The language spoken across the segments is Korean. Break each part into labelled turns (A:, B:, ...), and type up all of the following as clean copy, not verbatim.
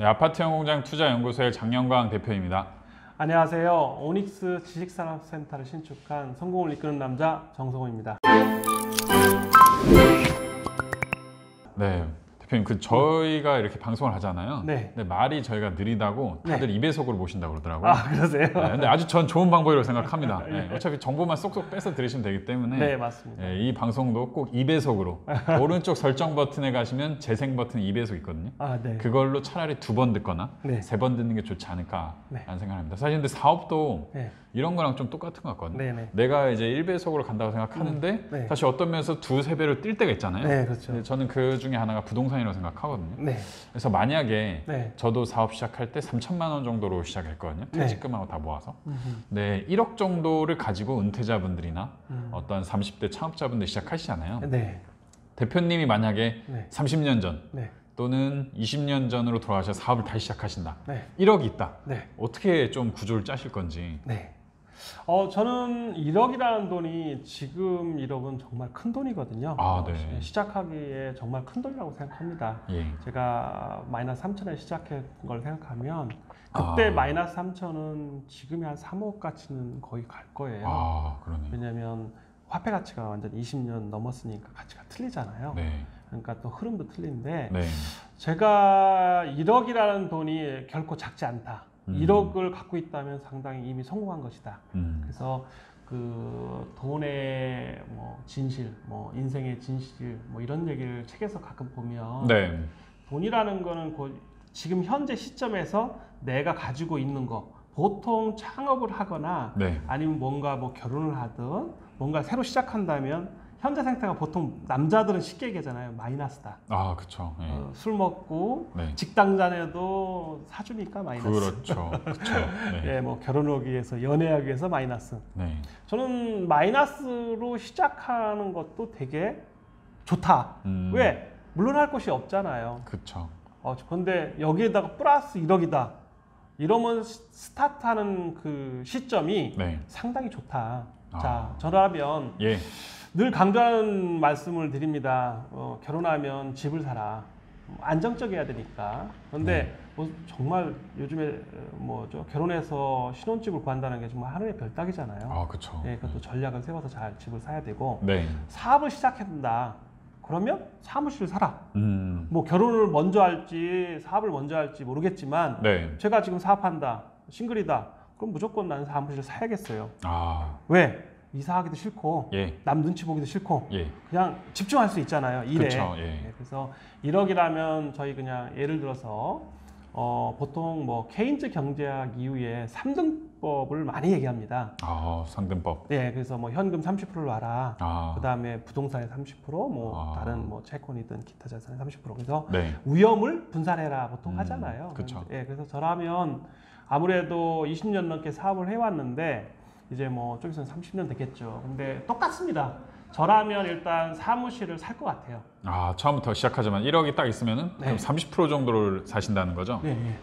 A: 네, 아파트형 공장 투자연구소의 장영광 대표입니다.
B: 안녕하세요. 오닉스 지식산업센터를 신축한 성공을 이끄는 남자 정성호입니다.
A: 네, 대표님, 저희가 이렇게 방송을 하잖아요.
B: 네.
A: 근데 말이 저희가 느리다고 다들 2배속으로 보신다고 그러더라고요.
B: 아, 그러세요?
A: 네, 근데 아주 전 좋은 방법이라고 생각합니다. 네, 어차피 정보만 쏙쏙 빼서 들으시면 되기 때문에
B: 네, 맞습니다.
A: 네, 이 방송도 꼭 2배속으로 오른쪽 설정 버튼에 가시면 재생 버튼 2배속 있거든요.
B: 아, 네.
A: 그걸로 차라리 2번 듣거나
B: 네.
A: 3번 듣는 게 좋지 않을까라는
B: 네.
A: 생각합니다. 사실 근데 사업도
B: 네.
A: 이런 거랑 좀 똑같은 것 같거든요.
B: 네네.
A: 내가 이제 1배속으로 간다고 생각하는데
B: 네.
A: 사실 어떤 면에서 2, 3배로 뛸 때가 있잖아요.
B: 네, 그렇죠.
A: 근데 저는 그 중에 하나가 부동산이라고 생각하거든요.
B: 네.
A: 그래서 만약에
B: 네.
A: 저도 사업 시작할 때 3천만 원 정도로 시작했거든요.
B: 네.
A: 퇴직금하고 다 모아서. 네, 1억 정도를 가지고 은퇴자분들이나 어떤 30대 창업자분들 시작하시잖아요.
B: 네.
A: 대표님이 만약에
B: 네.
A: 30년 전
B: 네.
A: 또는 20년 전으로 돌아가셔서 사업을 다시 시작하신다.
B: 네.
A: 1억이 있다.
B: 네.
A: 어떻게 좀 구조를 짜실 건지.
B: 네. 저는 1억이라는 돈이 지금 1억은 정말 큰 돈이거든요.
A: 아, 네.
B: 시작하기에 정말 큰 돈이라고 생각합니다.
A: 예.
B: 제가 마이너스 3천에 시작한 걸 생각하면 그때 마이너스 3천은 지금이 한 3억 가치는 거의 갈 거예요.
A: 아, 그러네요.
B: 왜냐하면 화폐 가치가 완전 20년 넘었으니까 가치가 틀리잖아요.
A: 네.
B: 그러니까 또 흐름도 틀린데
A: 네.
B: 제가 1억이라는 돈이 결코 작지 않다. 1억을 갖고 있다면 상당히 이미 성공한 것이다. 그래서 그 돈의 뭐 진실, 뭐 인생의 진실, 뭐 이런 얘기를 책에서 가끔 보면
A: 네.
B: 돈이라는 거는 지금 현재 시점에서 내가 가지고 있는 거, 보통 창업을 하거나
A: 네.
B: 아니면 뭔가 뭐 결혼을 하든 뭔가 새로 시작한다면 현재 상태가 보통 남자들은 쉽게 얘기하잖아요. 마이너스다.
A: 아, 그렇죠. 예.
B: 술 먹고
A: 네.
B: 직장 다녀도 사주니까 마이너스.
A: 그렇죠. 그렇죠. 네.
B: 예, 뭐 결혼하기 위해서 연애하기 위해서 마이너스.
A: 네.
B: 저는 마이너스로 시작하는 것도 되게 좋다. 왜? 물러날 곳이 없잖아요.
A: 그렇죠.
B: 그런데 여기에다가 플러스 1억이다. 이러면 스타트하는 그 시점이
A: 네.
B: 상당히 좋다.
A: 아.
B: 자, 저라면
A: 예.
B: 늘 강조하는 말씀을 드립니다. 결혼하면 집을 사라. 안정적이어야 되니까. 그런데 뭐 정말 요즘에 뭐죠, 결혼해서 신혼집을 구한다는 게 정말 하늘의 별 따기잖아요.
A: 아, 그렇죠.
B: 예, 그것도 전략을 세워서 잘 집을 사야 되고.
A: 네.
B: 사업을 시작한다. 그러면 사무실을 사라.
A: 음.
B: 뭐 결혼을 먼저 할지 사업을 먼저 할지 모르겠지만
A: 네.
B: 제가 지금 사업한다. 싱글이다. 그럼 무조건 나는 사무실을 사야겠어요.
A: 아.
B: 왜? 이사하기도 싫고
A: 예.
B: 남 눈치 보기도 싫고
A: 예.
B: 그냥 집중할 수 있잖아요. 일에.
A: 그쵸, 예.
B: 그래서 1억이라면 저희 그냥 예를 들어서 보통 뭐 케인즈 경제학 이후에 3등법을 많이 얘기합니다.
A: 아, 상등법.
B: 네, 그래서 뭐 현금 30%를 놔라.
A: 아.
B: 그다음에 부동산의 30%, 뭐
A: 아.
B: 다른 뭐 채권이든 기타 자산의 30%. 그래서
A: 네.
B: 위험을 분산해라 보통 하잖아요.
A: 그쵸.
B: 예, 그래서 저라면 아무래도 20년 넘게 사업을 해왔는데 이제 뭐 저기서는 30년 됐겠죠. 근데 똑같습니다. 저라면 일단 사무실을 살 것 같아요.
A: 아, 처음부터 시작하자면 1억이 딱 있으면은
B: 네.
A: 그럼 30% 정도를 사신다는 거죠?
B: 네, 네.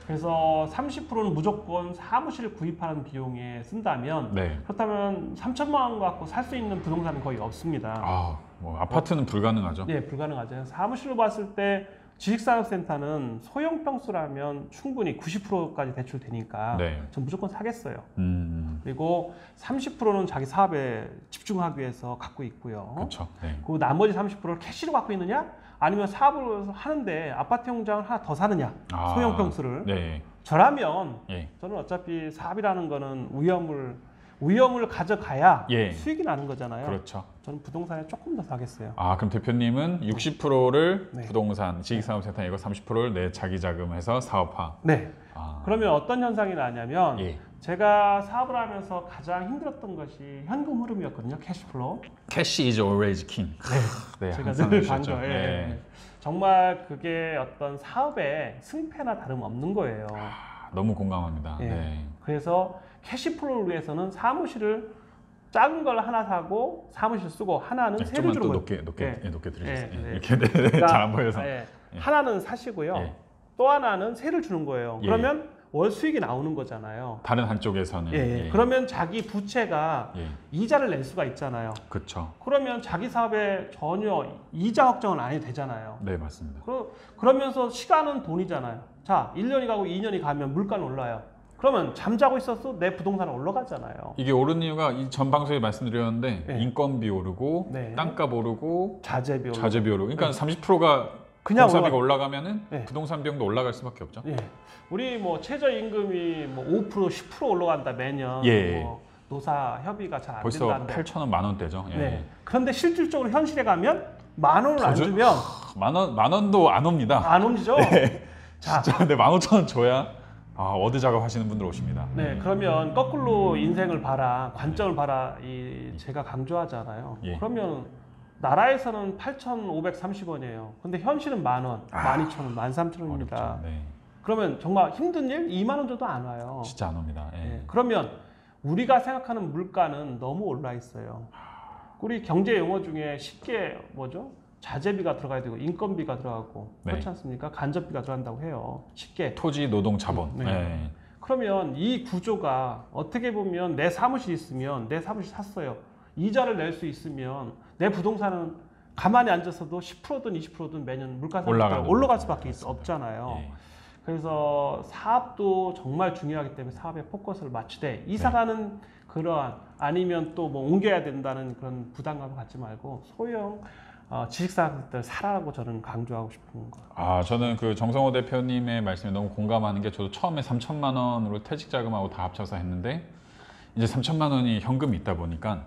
B: 그래서 30%는 무조건 사무실을 구입하는 비용에 쓴다면
A: 네.
B: 그렇다면 3천만 원 갖고 살 수 있는 부동산은 거의 없습니다.
A: 아, 뭐 아파트는 불가능하죠?
B: 네, 불가능하죠. 사무실로 봤을 때 지식산업센터는 소형 평수라면 충분히 90%까지 대출되니까
A: 네.
B: 전 무조건 사겠어요. 그리고 30%는 자기 사업에 집중하기 위해서 갖고 있고요.
A: 그렇죠. 네.
B: 그 나머지 30%를 캐시로 갖고 있느냐? 아니면 사업을 하는데 아파트 공장을 하나 더 사느냐?
A: 아,
B: 소형 평수를.
A: 네.
B: 저라면
A: 예.
B: 저는 어차피 사업이라는 거는 위험을 가져가야
A: 예.
B: 수익이 나는 거잖아요.
A: 그렇죠.
B: 저는 부동산에 조금 더 사겠어요.
A: 아, 그럼 대표님은 60%를
B: 네.
A: 부동산, 지식산업센터 이거 30%를 내 자기 자금해서 사업화.
B: 네.
A: 아.
B: 그러면 어떤 현상이 나냐면
A: 예.
B: 제가 사업을 하면서 가장 힘들었던 것이 현금 흐름이었거든요. 캐시플로우.
A: Cash is always king. 네,
B: 제가
A: 항상
B: 늘
A: 하셨죠.
B: 강조해.
A: 네.
B: 정말 그게 어떤 사업의 승패나 다름없는 거예요.
A: 아, 너무 공감합니다.
B: 예.
A: 네.
B: 그래서 캐시플로우를 위해서는 사무실을 작은 걸 하나 사고 사무실 쓰고 하나는
A: 네,
B: 세를
A: 좀만
B: 주는
A: 또
B: 거예요.
A: 높게 들으셨어요.
B: 예, 예.
A: 이렇게 네,
B: 그러니까,
A: 잘 안 보여서.
B: 하나는 사시고요.
A: 예.
B: 또 하나는 세를 주는 거예요.
A: 예.
B: 그러면 월 수익이 나오는 거잖아요.
A: 다른 한쪽에서는.
B: 예. 그러면 자기 부채가
A: 예.
B: 이자를 낼 수가 있잖아요.
A: 그렇죠.
B: 그러면 자기 사업에 전혀 이자 걱정은 안 해도 되잖아요.
A: 네, 맞습니다.
B: 그러면서 시간은 돈이잖아요. 자, 1년이 가고 2년이 가면 물가는 올라요. 그러면 잠자고 있어서 내 부동산은 올라가잖아요.
A: 이게 오른 이유가 이 전 방송에 말씀드렸는데
B: 네.
A: 인건비 오르고
B: 네.
A: 땅값 오르고
B: 자재비
A: 오르고 그러니까 30%가
B: 그냥
A: 공사비가 올라가면은
B: 네.
A: 부동산 비용도 올라갈 수밖에 없죠.
B: 예. 우리 뭐 최저임금이 뭐 5%, 10% 올라간다 매년.
A: 예.
B: 뭐 노사 협의가 잘 안
A: 벌써
B: 된다는데.
A: 8,000원, 10,000원대죠. 예.
B: 네. 그런데 실질적으로 현실에 가면 10,000원을 안 주면
A: 만 원도 안 옵니다.
B: 안 옮기죠. 자,
A: 진짜 근데 15,000원 줘야 워드 작업하시는 분들 오십니다.
B: 네, 그러면 거꾸로 인생을 봐라, 관점을 봐라, 제가 강조하잖아요.
A: 예.
B: 그러면 나라에서는 8,530원이에요. 근데 현실은 10,000원, 12,000원, 13,000원입니다.
A: 어렵죠. 네.
B: 그러면 정말 힘든 일 2만 원 줘도 안 와요.
A: 진짜 안 옵니다. 예.
B: 네, 그러면 우리가 생각하는 물가는 너무 올라 있어요. 우리 경제 용어 중에 쉽게 뭐죠? 자재비가 들어가야 되고 인건비가 들어가고
A: 네.
B: 그렇지 않습니까? 간접비가 들어간다고 해요. 쉽게.
A: 토지, 노동, 자본.
B: 네.
A: 예.
B: 그러면 이 구조가 어떻게 보면 내 사무실 있으면 내 사무실 샀어요. 이자를 낼 수 있으면 내 부동산은 가만히 앉아서도 10%든 20%든 매년 물가상으로 올라갈 수밖에 없잖아요.
A: 예.
B: 그래서 사업도 정말 중요하기 때문에 사업에 포커스를 맞추되 이사 가는 그러한 아니면 또 뭐 옮겨야 된다는 그런 부담감을 갖지 말고 소형 지식사들 사라고 저는 강조하고 싶은 거.
A: 저는 그 정성호 대표님의 말씀에 너무 공감하는 게 저도 처음에 3,000만 원으로 퇴직 자금하고 다 합쳐서 했는데 이제 3,000만 원이 현금이 있다 보니까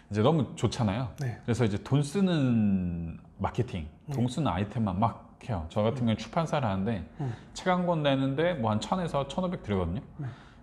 A: 이제 너무 좋잖아요.
B: 네.
A: 그래서 이제 돈 쓰는 마케팅, 돈 쓰는 아이템만 막 해요. 저 같은 경우는 출판사를 하는데 책 한 권 내는데 뭐 한 1,000에서 1,500 들거든요.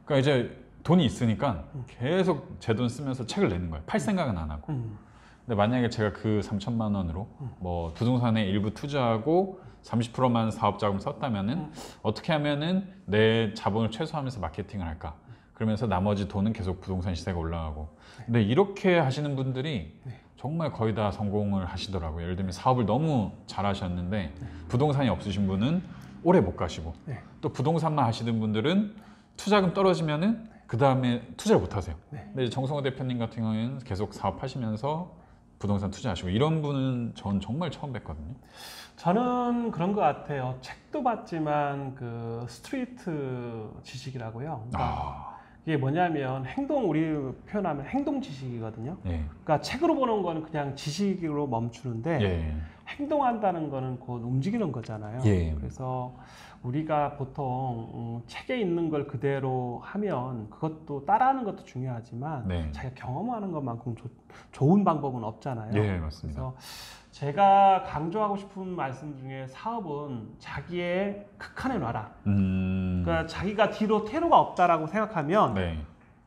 A: 그러니까 이제 돈이 있으니까 계속 제 돈 쓰면서 책을 내는 거예요. 팔 생각은 안 하고. 근데 만약에 제가 그 3,000만 원으로 뭐 부동산에 일부 투자하고 30%만 사업 자금 썼다면은 어떻게 하면은 내 자본을 최소화하면서 마케팅을 할까? 그러면서 나머지 돈은 계속 부동산 시세가 올라가고. 근데 이렇게 하시는 분들이 정말 거의 다 성공을 하시더라고요. 예를 들면 사업을 너무 잘 하셨는데 부동산이 없으신 분은 오래 못 가시고 또 부동산만 하시는 분들은 투자금 떨어지면은 그 다음에 투자를 못 하세요. 근데 이제 정성호 대표님 같은 경우에는 계속 사업하시면서 부동산 투자하시고 이런 분은 전 정말 처음 뵀거든요.
B: 저는 그런 것 같아요. 책도 봤지만 그 스트리트 지식이라고요. 그러니까 이게 뭐냐면 우리 표현하면 행동 지식이거든요.
A: 예.
B: 그러니까 책으로 보는 거는 그냥 지식으로 멈추는데
A: 예.
B: 행동한다는 거는 곧 움직이는 거잖아요.
A: 예.
B: 그래서 우리가 보통 책에 있는 걸 그대로 하면 그것도 따라하는 것도 중요하지만
A: 네.
B: 자기가 경험하는 것만큼 좋은 방법은 없잖아요.
A: 예, 맞습니다.
B: 그래서 제가 강조하고 싶은 말씀 중에 사업은 자기의 극한에 놔라. 그러니까 자기가 뒤로 퇴로가 없다라고 생각하면
A: 네.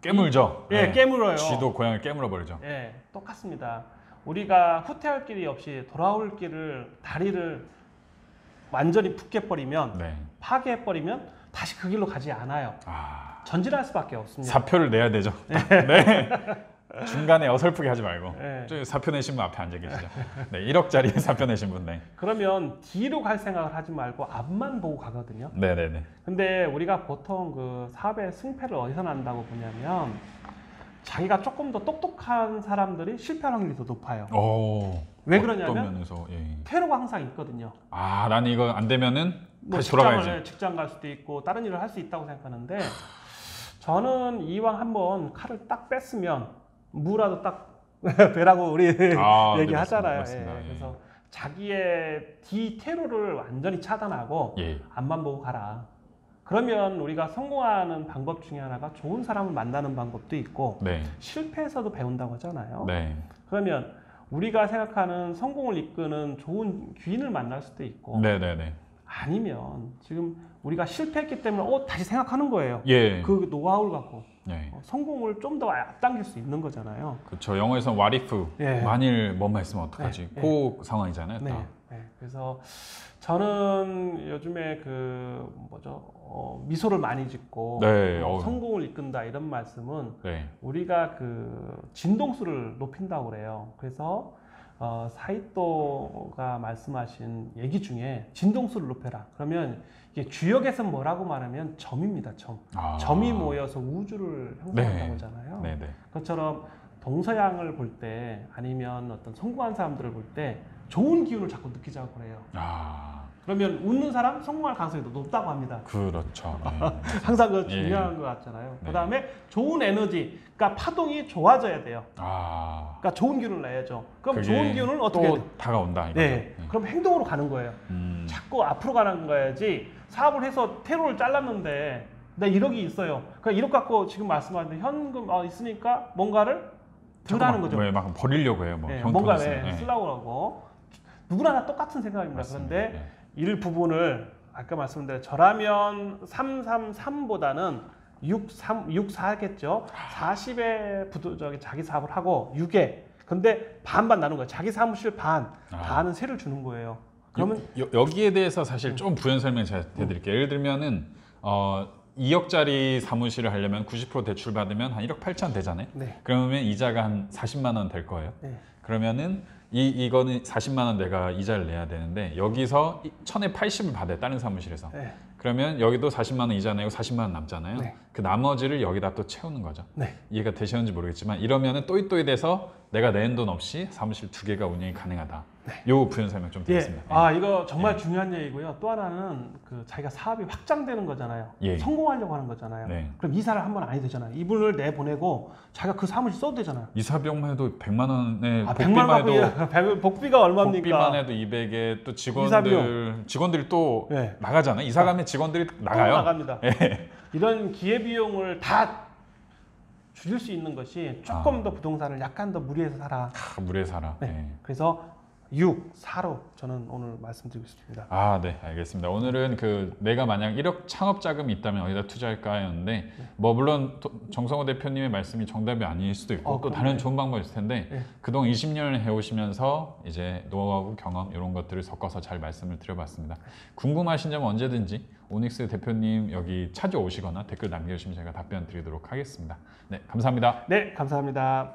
A: 깨물죠.
B: 깨물어요.
A: 쥐도 고양이를 깨물어 버리죠.
B: 예, 똑같습니다. 우리가 후퇴할 길이 없이 돌아올 길을 다리를 완전히 푹
A: 네.
B: 파괴해버리면 다시 그 길로 가지 않아요. 전진할 수밖에 없습니다.
A: 사표를 내야 되죠. 네. 중간에 어설프게 하지 말고
B: 네.
A: 사표 내신 분 앞에 앉아 계시죠. 네, 1억짜리 사표 내신 분. 네.
B: 그러면 뒤로 갈 생각을 하지 말고 앞만 보고 가거든요.
A: 네네네.
B: 근데 우리가 보통 그 사업의 승패를 어디서 난다고 보냐면 자기가 조금 더 똑똑한 사람들이 실패할 확률이 더 높아요. 왜 그러냐면
A: 어떤 면에서,
B: 퇴로가 항상 있거든요.
A: 나는 이거 안 되면은
B: 뭐
A: 다시 돌아가야지.
B: 직장 갈 수도 있고 다른 일을 할 수 있다고 생각하는데 저는 이왕 한번 칼을 딱 뺐으면 무라도 딱 배라고 우리 얘기하잖아요.
A: 맞습니다.
B: 그래서 자기의 뒤퇴로를 완전히 차단하고 앞만 보고 가라. 그러면 우리가 성공하는 방법 중에 하나가 좋은 사람을 만나는 방법도 있고 실패에서도 배운다고 하잖아요. 그러면 우리가 생각하는 성공을 이끄는 좋은 귀인을 만날 수도 있고 아니면 지금 우리가 실패했기 때문에 다시 생각하는 거예요. 그 노하우를 갖고 성공을 좀 더 앞당길 수 있는 거잖아요.
A: 그렇죠. 영어에서는 what if, 만일 뭐만 했으면 어떡하지? 그 상황이잖아요.
B: 그래서 저는 요즘에 미소를 많이 짓고 성공을 이끈다 이런 말씀은 우리가 그 진동수를 높인다고 그래요. 그래서 사이토가 말씀하신 얘기 중에 진동수를 높여라. 그러면 이게 주역에서 뭐라고 말하면 점입니다. 점. 점이 모여서 우주를 형성한다고 하잖아요.
A: 네, 네.
B: 그것처럼 동서양을 볼 때 아니면 어떤 성공한 사람들을 볼 때 좋은 기운을 자꾸 느끼자고 그래요. 그러면 웃는 사람 성공할 가능성이 더 높다고 합니다.
A: 그렇죠. 네.
B: 항상 그 중요한 것 같잖아요.
A: 네.
B: 그다음에 좋은 에너지, 그러니까 파동이 좋아져야 돼요. 그러니까 좋은 기운을 내야죠. 그럼 좋은 기운을 어떻게 해야 돼?
A: 다가온다. 이거죠.
B: 네. 그럼 행동으로 가는 거예요. 자꾸 앞으로 가는 거야지. 사업을 해서 퇴로를 잘랐는데 내 1억이 있어요. 그러니까 1억 갖고 지금 말씀하신 현금 있으니까 뭔가를 들어가는 거죠.
A: 막 버리려고 해요. 뭐
B: 네, 뭔가 쓰려고 하고 누구나 다 똑같은 생각입니다.
A: 맞습니다.
B: 그런데 일 부분을 아까 말씀드린 저라면 333보다는 64겠죠. 40에 자기 사업을 하고 6에 근데 반반 나눈 거예요. 자기 사무실 반은 세를 주는 거예요. 그러면
A: 여기에 대해서 사실 좀 부연 설명 제가 해드릴게요. 예를 들면은 2억짜리 사무실을 하려면 90% 대출 받으면 한 1억 8천 되잖아요.
B: 네.
A: 그러면 이자가 한 40만 원 될 거예요.
B: 네.
A: 그러면은 이거는 40만 원 내가 이자를 내야 되는데 여기서 1000에 80을 받아요. 다른 사무실에서.
B: 네.
A: 그러면 여기도 40만 원 이자 내고 40만 원 남잖아요.
B: 네.
A: 그 나머지를 여기다 또 채우는 거죠.
B: 네.
A: 이해가 되시는지 모르겠지만 이러면은 또이또이 돼서 내가 낸 돈 없이 사무실 2개가 운영이 가능하다. 요 부연 설명 좀 드리겠습니다.
B: 이거 정말 중요한 얘기고요. 또 하나는 그 자기가 사업이 확장되는 거잖아요. 성공하려고 하는 거잖아요. 그럼 이사를 한 번 안 해도 되잖아요. 이분을 내보내고 자기가 그 사무실 써도 되잖아요.
A: 이사 비용만 해도 100만 원에
B: 100만 해도 복비가 얼마입니까?
A: 복비만 해도 200에 또 직원들이 또 나가잖아요. 이사 가면 직원들이 나가요.
B: 또 나갑니다. 이런 기회비용을 다 줄일 수 있는 것이 조금 더 부동산을 약간 더 무리해서 사라.
A: 무리해서 사라.
B: 그래서 4로 저는 오늘 말씀드리고 있습니다.
A: 네, 알겠습니다. 오늘은 내가 만약 1억 창업 자금이 있다면 어디다 투자할까였는데 뭐 물론 정성호 대표님의 말씀이 정답이 아닐 수도 있고 또 다른 좋은 방법이 있을 텐데 그동안 20년을 해오시면서 이제 노하우, 경험 이런 것들을 섞어서 잘 말씀을 드려봤습니다. 궁금하신 점은 언제든지 오닉스 대표님 여기 찾아오시거나 댓글 남겨주시면 제가 답변 드리도록 하겠습니다. 네, 감사합니다.
B: 네, 감사합니다.